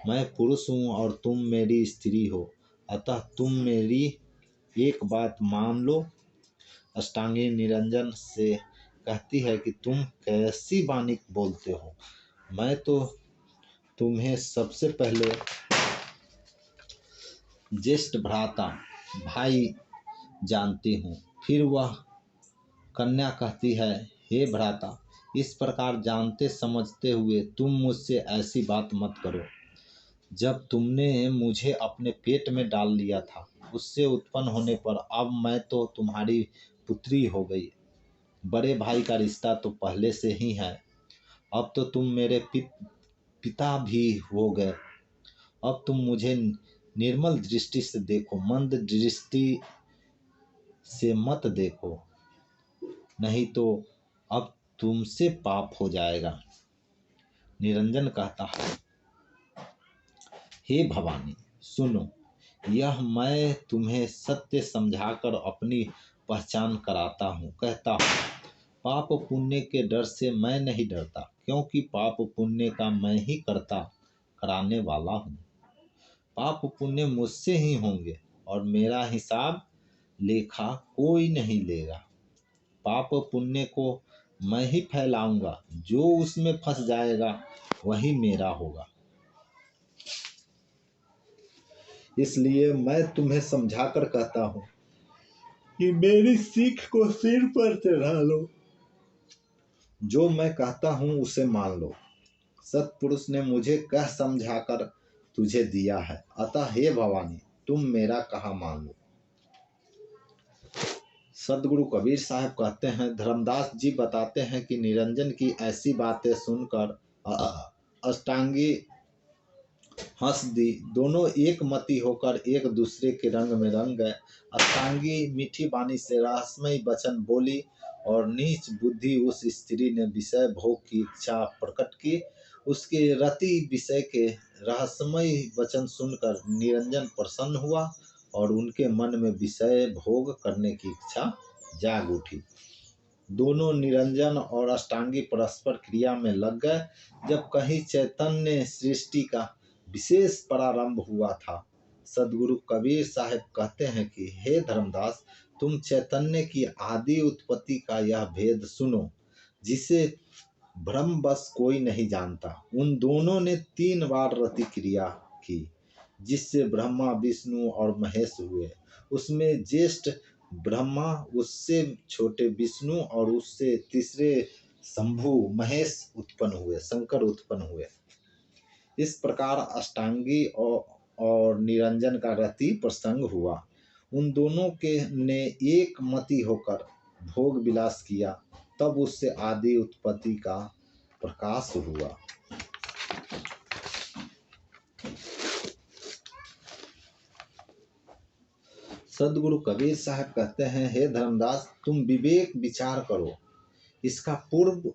मैं पुरुष हूँ और तुम मेरी स्त्री हो, अतः तुम मेरी एक बात मान लो। अष्टांगी निरंजन से कहती है कि तुम कैसी वाणी बोलते हो? मैं तो तुम्हें सबसे पहले ज्येष्ठ भ्राता भाई जानती हूँ। फिर वह कन्या कहती है, हे भ्राता, इस प्रकार जानते समझते हुए तुम मुझसे ऐसी बात मत करो। जब तुमने मुझे अपने पेट में डाल लिया था, उससे उत्पन्न होने पर अब मैं तो तुम्हारी पुत्री हो गई। बड़े भाई का रिश्ता तो पहले से ही है। अब तो तुम मेरे पिता भी हो गए। अब तुम मुझे निर्मल दृष्टि से देखो, मंद दृष्टि से मत देखो, नहीं तो अब तुमसे पाप हो जाएगा। निरंजन कहता है, हे भवानी सुनो, यह मैं तुम्हें सत्य समझाकर अपनी पहचान कराता हूँ। कहता हूँ, पाप पुण्य के डर से मैं नहीं डरता, क्योंकि पाप पुण्य का मैं ही कराने वाला हूँ। पाप पुण्य मुझसे ही होंगे और मेरा हिसाब लेखा कोई नहीं लेगा। पाप पुण्य को मैं ही फैलाऊंगा, जो उसमें फंस जाएगा वही मेरा होगा। इसलिए मैं तुम्हें समझाकर कहता हूँ कि मेरी सीख को सिर पर चढ़ा लो। जो मैं कहता हूँ उसे मान लो। सत्पुरुष ने मुझे कह समझाकर तुझे दिया है, अतः हे भवानी तुम मेरा कहा मान लो। सदगुरु कबीर साहब कहते हैं, धर्मदास जी बताते हैं कि निरंजन की ऐसी बातें सुनकर अष्टांगी हंस दी। दोनों एक मती होकर एक दूसरे के रंग में रंग गए। अष्टांगी मीठी वाणी से रहस्यमय वचन बोली और नीच बुद्धि उस स्त्री ने विषय भोग की इच्छा प्रकट की। उसके रति विषय के रहस्यमय वचन सुनकर निरंजन प्रसन्न हुआ और उनके मन में विषय भोग करने की इच्छा जाग उठी। दोनों निरंजन और अष्टांगी परस्पर क्रिया में लग गए। जब कहीं चैतन्य सृष्टि का विशेष प्रारंभ हुआ था, सदगुरु कबीर साहब कहते हैं कि हे धर्मदास, तुम चैतन्य की आदि उत्पत्ति का यह भेद सुनो, जिसे भ्रमवश कोई नहीं जानता। उन दोनों ने 3 बार रति क्रिया की, जिससे ब्रह्मा, विष्णु और महेश हुए। उसमें ज्येष्ठ ब्रह्मा, उससे छोटे विष्णु और उससे तीसरे शंभु महेश उत्पन्न हुए, शंकर उत्पन्न हुए। इस प्रकार अष्टांगी और निरंजन का रति प्रसंग हुआ। उन दोनों के ने एक मति होकर भोग विलास किया, तब उससे आदि उत्पत्ति का प्रकाश हुआ। सदगुरु कबीर साहब कहते हैं, हे धर्मदास, तुम विवेक विचार करो। इसका पूर्व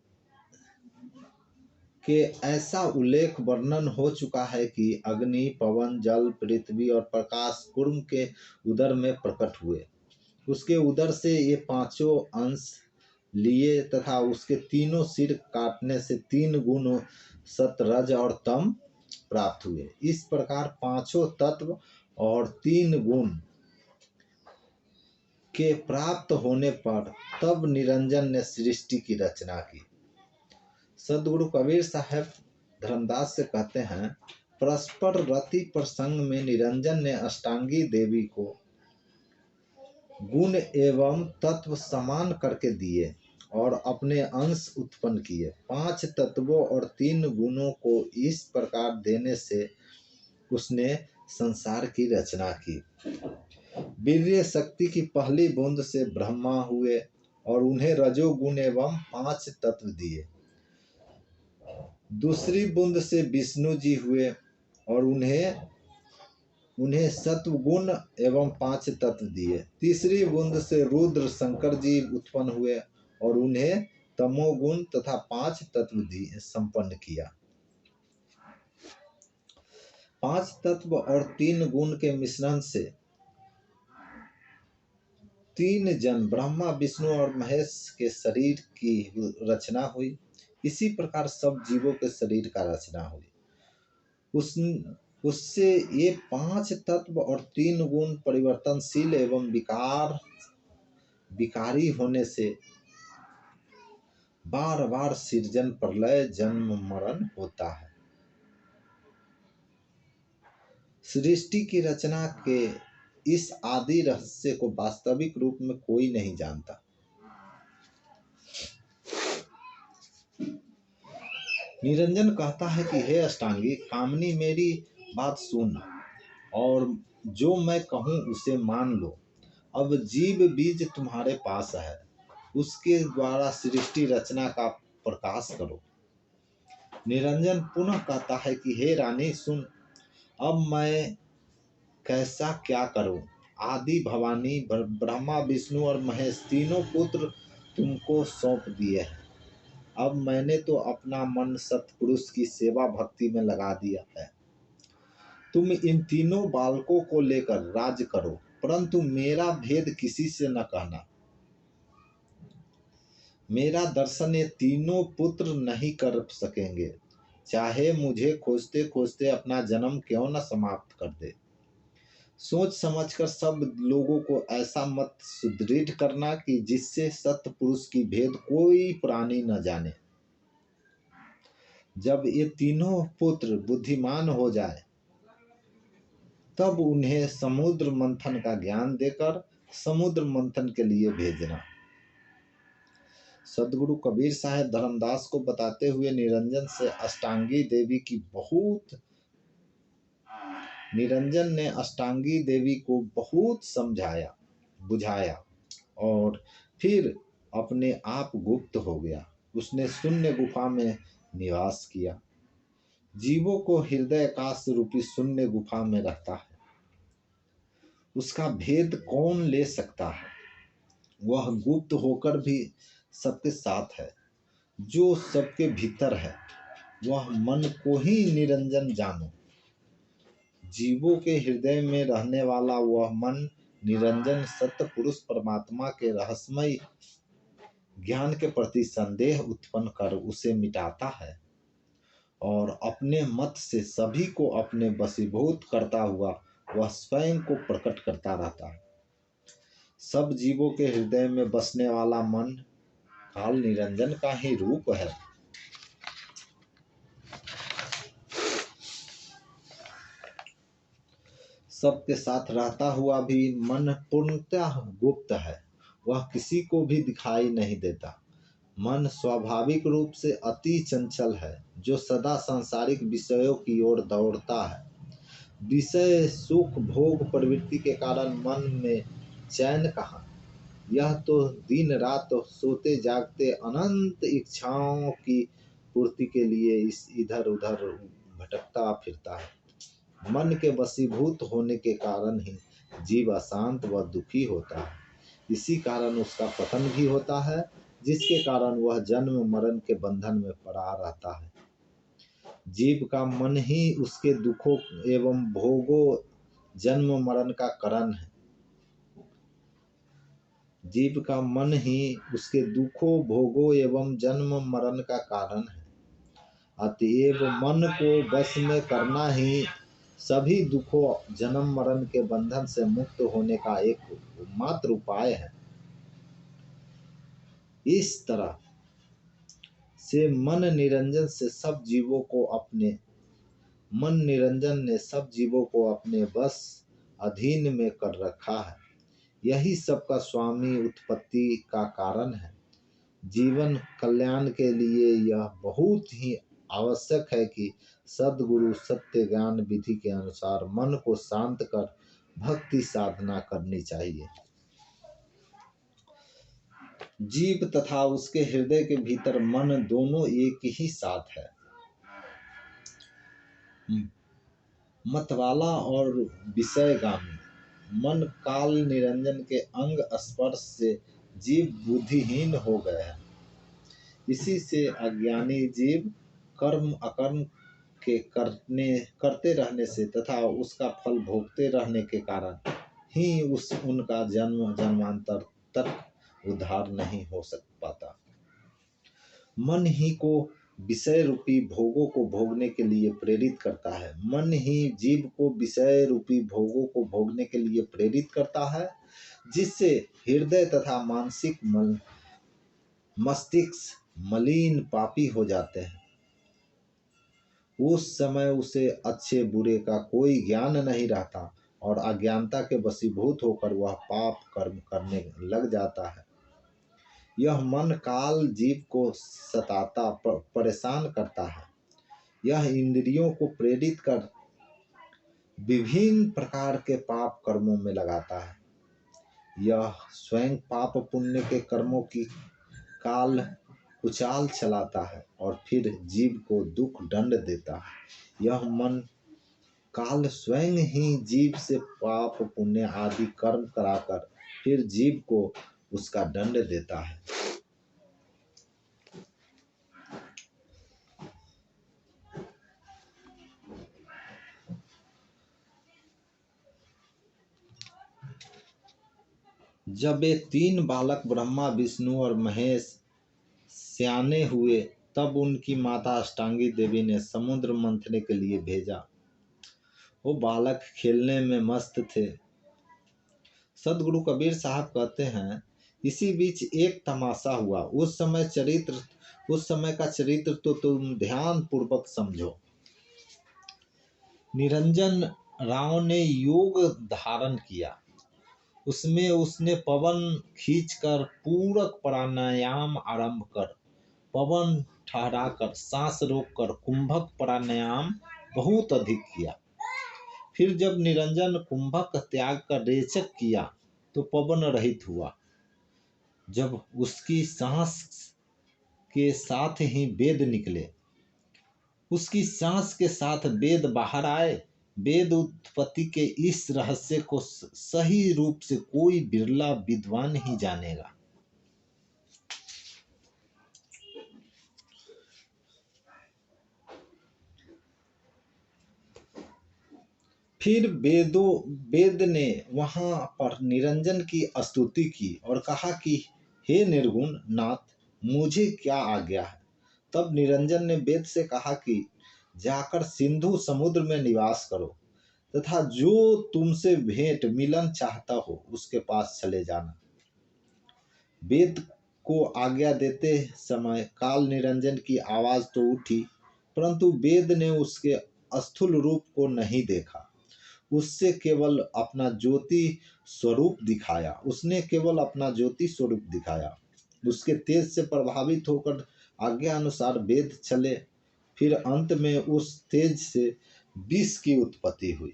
के ऐसा उल्लेख वर्णन हो चुका है कि अग्नि, पवन, जल, पृथ्वी और प्रकाश कूर्म के उदर में प्रकट हुए। उसके उदर से ये 5 अंश लिए तथा उसके तीनों सिर काटने से 3 गुण सत, रज और तम प्राप्त हुए। इस प्रकार 5 तत्व और 3 गुण के प्राप्त होने पर तब निरंजन ने सृष्टि की रचना की। सदगुरु कबीर साहब धर्मदास से कहते हैं, परस्पर रति प्रसंग में निरंजन ने अष्टांगी देवी को गुण एवं तत्व समान करके दिए और अपने अंश उत्पन्न किए। 5 तत्वों और 3 गुणों को इस प्रकार देने से उसने संसार की रचना की। वीर्य शक्ति की पहली बूंद से ब्रह्मा हुए और उन्हें रजोगुण एवं 5 तत्व दिए। दूसरी बूंद से विष्णु जी हुए और उन्हें सत्वगुण एवं 5 तत्व दिए। तीसरी बूंद से रुद्र शंकर जी उत्पन्न हुए और उन्हें तमोगुण तथा 5 तत्व दिए संपन्न किया। 5 तत्व और 3 गुण के मिश्रण से 3 जन ब्रह्मा, विष्णु और महेश के शरीर की रचना हुई। इसी प्रकार सब जीवों के शरीर का रचना हुई। उससे ये 5 तत्व और 3 गुण परिवर्तनशील एवं विकारी होने से बार बार सृजन, प्रलय, जन्म, मरण होता है। सृष्टि की रचना के इस आदि रहस्य को वास्तविक रूप में कोई नहीं जानता। निरंजन कहता है कि हे अष्टांगी कामिनी, मेरी बात सुन और जो मैं कहूँ उसे मान लो। अब जीव बीज तुम्हारे पास है, उसके द्वारा सृष्टि रचना का प्रकाश करो। निरंजन पुनः कहता है कि हे रानी सुन, अब मैं कैसा क्या करूं। आदि भवानी ब्रह्मा विष्णु और महेश तीनों पुत्र तुमको सौंप दिए हैं। अब मैंने तो अपना मन सत्पुरुष की सेवा भक्ति में लगा दिया है। तुम इन तीनों बालकों को लेकर राज करो, परंतु मेरा भेद किसी से न कहना। मेरा दर्शन ये तीनों पुत्र नहीं कर सकेंगे, चाहे मुझे खोजते खोजते अपना जन्म क्यों न समाप्त कर दे। सोच समझकर सब लोगों को ऐसा मत सुदृढ़ करना कि जिससे सत्य पुरुष की भेद कोई प्राणी न जाने। जब ये तीनों पुत्र बुद्धिमान हो जाए तब उन्हें समुद्र मंथन का ज्ञान देकर समुद्र मंथन के लिए भेजना। सदगुरु कबीर साहब धर्मदास को बताते हुए निरंजन ने अष्टांगी देवी को बहुत समझाया बुझाया और फिर अपने आप गुप्त हो गया। उसने शून्य गुफा में निवास किया। जीवों को हृदय आकाश रूपी शून्य गुफा में रहता है। उसका भेद कौन ले सकता है। वह गुप्त होकर भी सबके साथ है। जो सबके भीतर है वह मन को ही निरंजन जानो। जीवों के हृदय में रहने वाला वह मन निरंजन सत्य पुरुष परमात्मा के रहस्यमय ज्ञान के प्रति संदेह उत्पन्न कर उसे मिटाता है और अपने मत से सभी को अपने वशीभूत करता हुआ वह स्वयं को प्रकट करता रहता है। सब जीवों के हृदय में बसने वाला मन काल निरंजन का ही रूप है। सबके साथ रहता हुआ भी मन पूर्णतः गुप्त है। वह किसी को भी दिखाई नहीं देता। मन स्वाभाविक रूप से अति चंचल है, जो सदा सांसारिक विषयों की ओर दौड़ता है। विषय सुख भोग प्रवृत्ति के कारण मन में चैन कहाँ। यह तो दिन रात सोते जागते अनंत इच्छाओं की पूर्ति के लिए इस इधर उधर भटकता फिरता है। मन के वशीभूत होने के कारण ही जीव अशांत व दुखी होता है। इसी कारण उसका पतन भी होता है, जिसके कारण वह जन्म मरण के बंधन में पड़ा रहता है। जीव का मन ही उसके दुखों एवं भोगों जन्म मरण का कारण है। जीव का मन ही उसके दुखों भोगों एवं जन्म मरण का कारण है। अतएव मन को बस में करना ही सभी दुखों जन्म मरण के बंधन से मुक्त होने का एक मात्र उपाय है। इस तरह से मन निरंजन ने सब जीवों को अपने बस अधीन में कर रखा है। यही सबका स्वामी उत्पत्ति का कारण है। जीवन कल्याण के लिए यह बहुत ही आवश्यक है कि सद्गुरु सत्य ज्ञान विधि के अनुसार मन को शांत कर भक्ति साधना करनी चाहिए। जीव तथा उसके हृदय के भीतर मन दोनों एक ही साथ है। मतवाला और विषयगामी मन काल निरंजन के अंग स्पर्श से जीव बुद्धिहीन हो गए हैं। इसी से अज्ञानी जीव कर्म अकर्म के करते रहने से तथा उसका फल भोगते रहने के कारण ही उनका जन्म जन्मांतर तक उद्धार नहीं हो पाता। मन ही को विषय रूपी भोगों को भोगने के लिए प्रेरित करता है। मन ही जीव को विषय रूपी भोगों को भोगने के लिए प्रेरित करता है, जिससे हृदय तथा मानसिक मस्तिष्क मलिन पापी हो जाते हैं। उस समय उसे अच्छे बुरे का कोई ज्ञान नहीं रहता और अज्ञानता के वशीभूत होकर वह पाप कर्म करने लग जाता है। यह मन काल जीव को सताता परेशान करता है। यह इंद्रियों को प्रेरित कर विभिन्न प्रकार के पाप कर्मों में लगाता है। यह स्वयं पाप पुण्य के कर्मों की काल उचाल चलाता है और फिर जीव को दुख दंड देता है। यह मन काल स्वयं ही जीव से पाप पुण्य आदि कर्म कराकर फिर जीव को उसका दंड देता है। जब ये तीन बालक ब्रह्मा विष्णु और महेश सयाने हुए तब उनकी माता अष्टांगी देवी ने समुद्र मंथने के लिए भेजा। वो बालक खेलने में मस्त थे। सदगुरु कबीर साहब कहते हैं, इसी बीच एक तमाशा हुआ। उस समय का चरित्र तो तुम ध्यान पूर्वक समझो। निरंजन राव ने योग धारण किया। उसमें उसने पवन खींचकर पूरक प्राणायाम आरंभ कर पवन ठहराकर सांस रोककर कुंभक प्राणायाम बहुत अधिक किया। फिर जब निरंजन कुंभक त्याग कर रेचक किया तो पवन रहित हुआ। जब उसकी सांस के साथ ही वेद निकले, उसकी सांस के साथ वेद बाहर आए। वेद उत्पत्ति के इस रहस्य को सही रूप से कोई बिरला विद्वान ही जानेगा। फिर वेद ने वहां पर निरंजन की स्तुति की और कहा कि हे निर्गुण नाथ, मुझे क्या आज्ञा है। तब निरंजन ने वेद से कहा कि जाकर सिंधु समुद्र में निवास करो तथा जो तुमसे भेंट मिलन चाहता हो उसके पास चले जाना। वेद को आज्ञा देते समय काल निरंजन की आवाज तो उठी, परंतु वेद ने उसके स्थूल रूप को नहीं देखा। उससे केवल अपना ज्योति स्वरूप दिखाया। उसने केवल अपना ज्योति स्वरूप दिखाया। उसके तेज से प्रभावित होकर आज्ञा अनुसार वेद चले। फिर अंत में उस तेज से विष की उत्पत्ति हुई।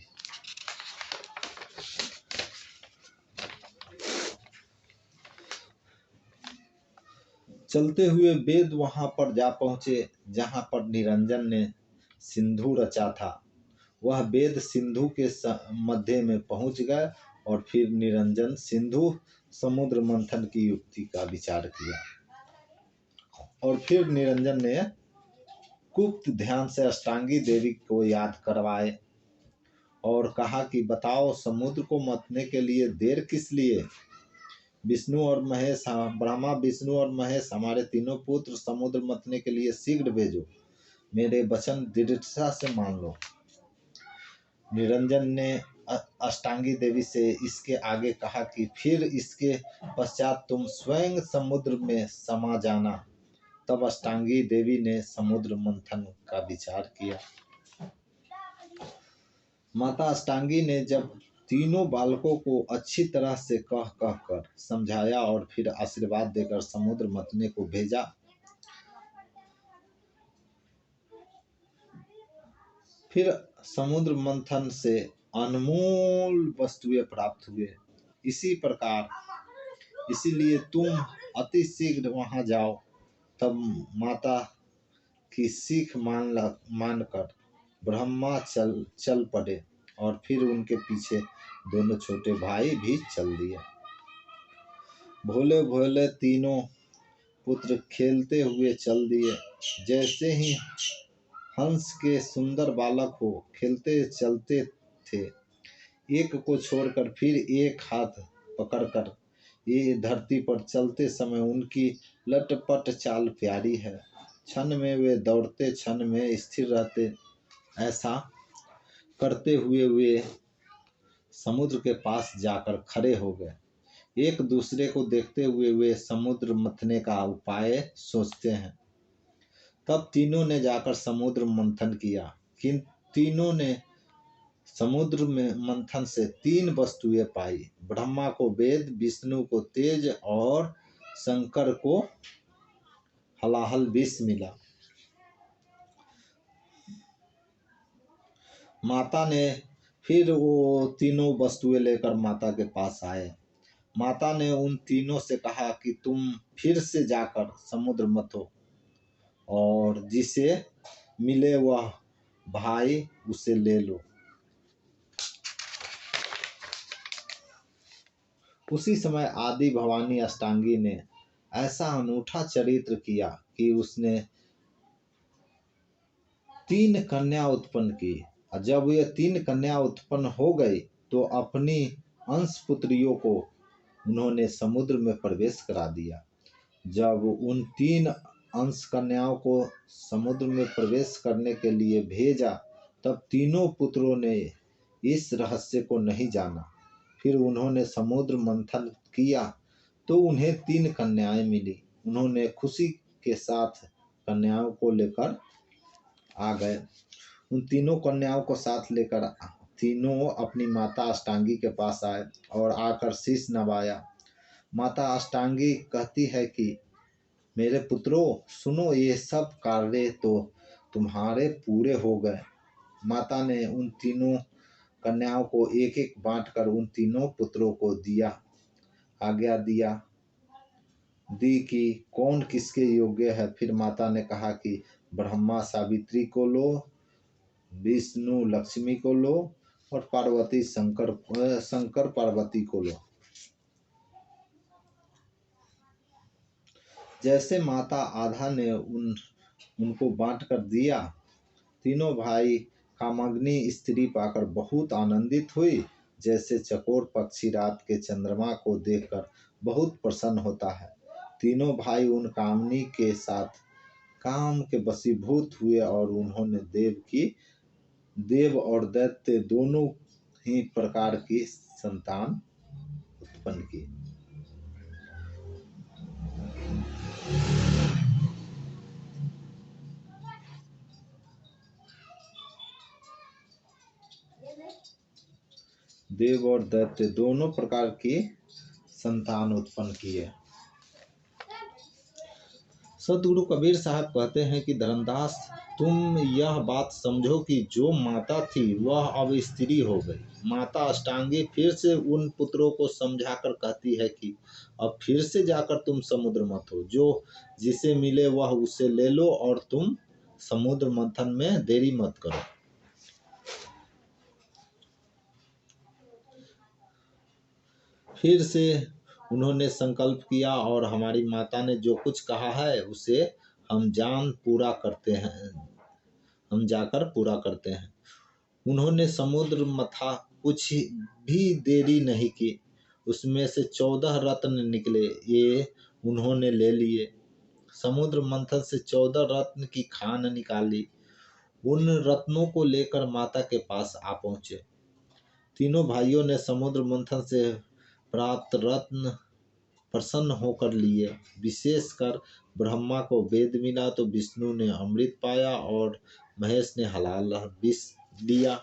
चलते हुए वेद वहां पर जा पहुंचे जहां पर निरंजन ने सिंधु रचा था। वह वेद सिंधु के मध्य में पहुंच गए और फिर निरंजन सिंधु समुद्र मंथन की युक्ति का विचार किया और फिर निरंजन ने गुप्त ध्यान से अष्टांगी देवी को याद करवाए और कहा कि बताओ, समुद्र को मथने के लिए देर किस लिए। ब्रह्मा विष्णु और महेश हमारे तीनों पुत्र समुद्र मथने के लिए शीघ्र भेजो। मेरे वचन दृढ़ता से मान लो। निरंजन ने अष्टांगी देवी से इसके आगे कहा कि फिर इसके पश्चात तुम स्वयं समुद्र में समा जाना। तब अष्टांगी देवी ने समुद्र मंथन का विचार किया। माता अष्टांगी ने जब तीनों बालकों को अच्छी तरह से कह कर समझाया और फिर आशीर्वाद देकर समुद्र मथने को भेजा, फिर समुद्र मंथन से अनमोल वस्तुएं प्राप्त हुए। इसी प्रकार इसीलिए तुम अति शीघ्र वहां जाओ। तब माता की सीख मानकर ब्रह्मा चल पड़े और फिर उनके पीछे दोनों छोटे भाई भी चल दिए। भोले भोले तीनों पुत्र खेलते हुए चल दिए। जैसे ही हंस के सुंदर बालक हो खेलते चलते थे, एक को छोड़कर फिर एक हाथ पकड़कर ये धरती पर चलते समय उनकी लटपट चाल प्यारी है। क्षण में वे दौड़ते, क्षण में स्थिर रहते। ऐसा करते हुए वे समुद्र के पास जाकर खड़े हो गए। एक दूसरे को देखते हुए वे समुद्र मथने का उपाय सोचते हैं। तब तीनों ने जाकर समुद्र मंथन किया। किन तीनों ने समुद्र में मंथन से 3 वस्तुएं पाई। ब्रह्मा को वेद, विष्णु को तेज और शंकर को हलाहल विष मिला। माता ने फिर वो तीनों वस्तुएं लेकर माता के पास आए। माता ने उन तीनों से कहा कि तुम फिर से जाकर समुद्र मथो और जिसे मिले वह भाई उसे ले लो। उसी समय आदि भवानी अष्टांगी ने ऐसा अनूठा चरित्र किया कि उसने 3 कन्या उत्पन्न की। जब ये 3 कन्या उत्पन्न हो गई तो अपनी अंश पुत्रियों को उन्होंने समुद्र में प्रवेश करा दिया। जब उन 3 अंश कन्याओं को समुद्र में प्रवेश करने के लिए भेजा तब तीनों पुत्रों ने इस रहस्य को नहीं जाना। फिर उन्होंने समुद्र मंथन किया तो उन्हें 3 कन्याएं मिली। उन्होंने खुशी के साथ कन्याओं को लेकर आ गए। उन तीनों कन्याओं को साथ लेकर तीनों अपनी माता अष्टांगी के पास आए और आकर शीश नवाया। माता अष्टांगी कहती है कि मेरे पुत्रों सुनो, ये सब कार्य तो तुम्हारे पूरे हो गए। माता ने उन तीनों कन्याओं को एक एक बांटकर उन तीनों पुत्रों को आज्ञा दी कि कौन किसके योग्य है। फिर माता ने कहा कि ब्रह्मा सावित्री को लो, विष्णु लक्ष्मी को लो और पार्वती शंकर पार्वती को लो। जैसे माता आधा ने उनको बांट कर दिया, तीनों भाई कामाग्नि स्त्री पाकर बहुत आनंदित हुई। जैसे चकोर पक्षी रात के चंद्रमा को देखकर बहुत प्रसन्न होता है। तीनों भाई उन कामनी के साथ काम के वशीभूत हुए और उन्होंने देव और दैत्य दोनों ही प्रकार की संतान उत्पन्न की। देव और दैत्य दोनों प्रकार की संतान उत्पन्न किए। सदगुरु कबीर साहब कहते हैं कि धर्मदास, तुम यह बात समझो कि जो माता थी वह अब स्त्री हो गई। माता अष्टांगी फिर से उन पुत्रों को समझाकर कहती है कि अब फिर से जाकर तुम समुद्र मत हो, जो जिसे मिले वह उसे ले लो और तुम समुद्र मंथन में देरी मत करो। फिर से उन्होंने संकल्प किया और हमारी माता ने जो कुछ कहा है उसे हम जाकर पूरा करते हैं। उन्होंने समुद्र मथा, कुछ भी देरी नहीं की। उसमें से 14 रत्न निकले, ये उन्होंने ले लिए। समुद्र मंथन से 14 रत्न की खान निकाली। उन रत्नों को लेकर माता के पास आ पहुंचे। तीनों भाइयों ने समुद्र मंथन से प्राप्त रत्न प्रसन्न होकर लिए। विशेषकर ब्रह्मा को वेद मिला तो विष्णु ने अमृत पाया और महेश ने हलाल विष लिया।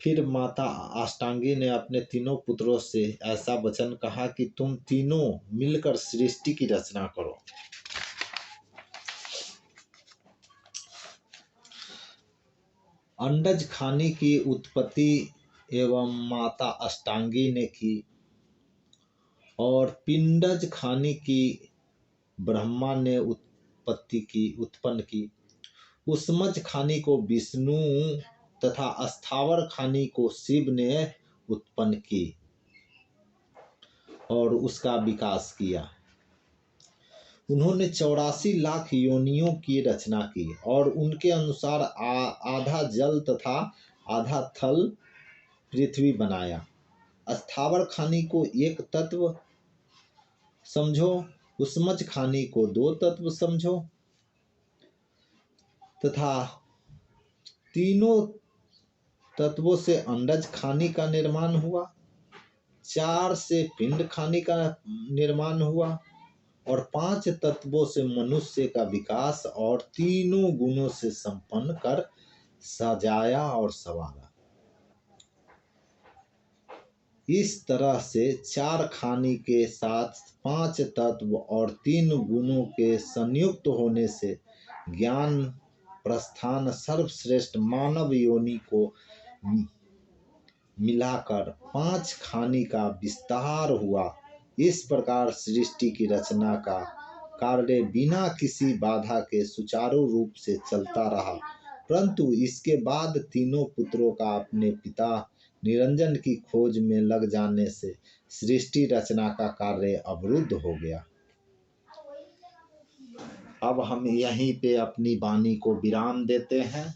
फिर माता अष्टांगी ने अपने तीनों पुत्रों से ऐसा वचन कहा कि तुम तीनों मिलकर सृष्टि की रचना करो। अंडज खानी की उत्पत्ति एवं माता अष्टांगी ने की और पिंडज खानी की ब्रह्मा ने उत्पन्न की। उष्मज खानी को विष्णु तथा अस्थावर खानी को शिव ने उत्पन्न की और उसका विकास किया। उन्होंने 84 लाख योनियों की रचना की और उनके अनुसार आधा जल तथा आधा थल पृथ्वी बनाया। अस्थावर खानी को एक तत्व समझो, उष्मज खानी को 2 तत्व समझो तथा तीनों तत्वों से अंडज खानी का निर्माण हुआ। 4 से पिंड खानी का निर्माण हुआ और 5 तत्वों से मनुष्य का विकास और तीनों गुणों से संपन्न कर सजाया और संवारा। इस तरह से 4 खानी के साथ 5 तत्व और 3 गुणों के संयुक्त होने से ज्ञान प्रस्थान सर्वश्रेष्ठ मानव योनि को मिलाकर 5 खानी का विस्तार हुआ। इस प्रकार सृष्टि की रचना का कार्य बिना किसी बाधा के सुचारू रूप से चलता रहा, परंतु इसके बाद तीनों पुत्रों का अपने पिता निरंजन की खोज में लग जाने से सृष्टि रचना का कार्य अवरुद्ध हो गया। अब हम यहीं पे अपनी वाणी को विराम देते हैं।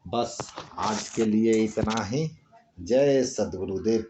बस आज के लिए इतना ही। जय सद्गुरुदेव।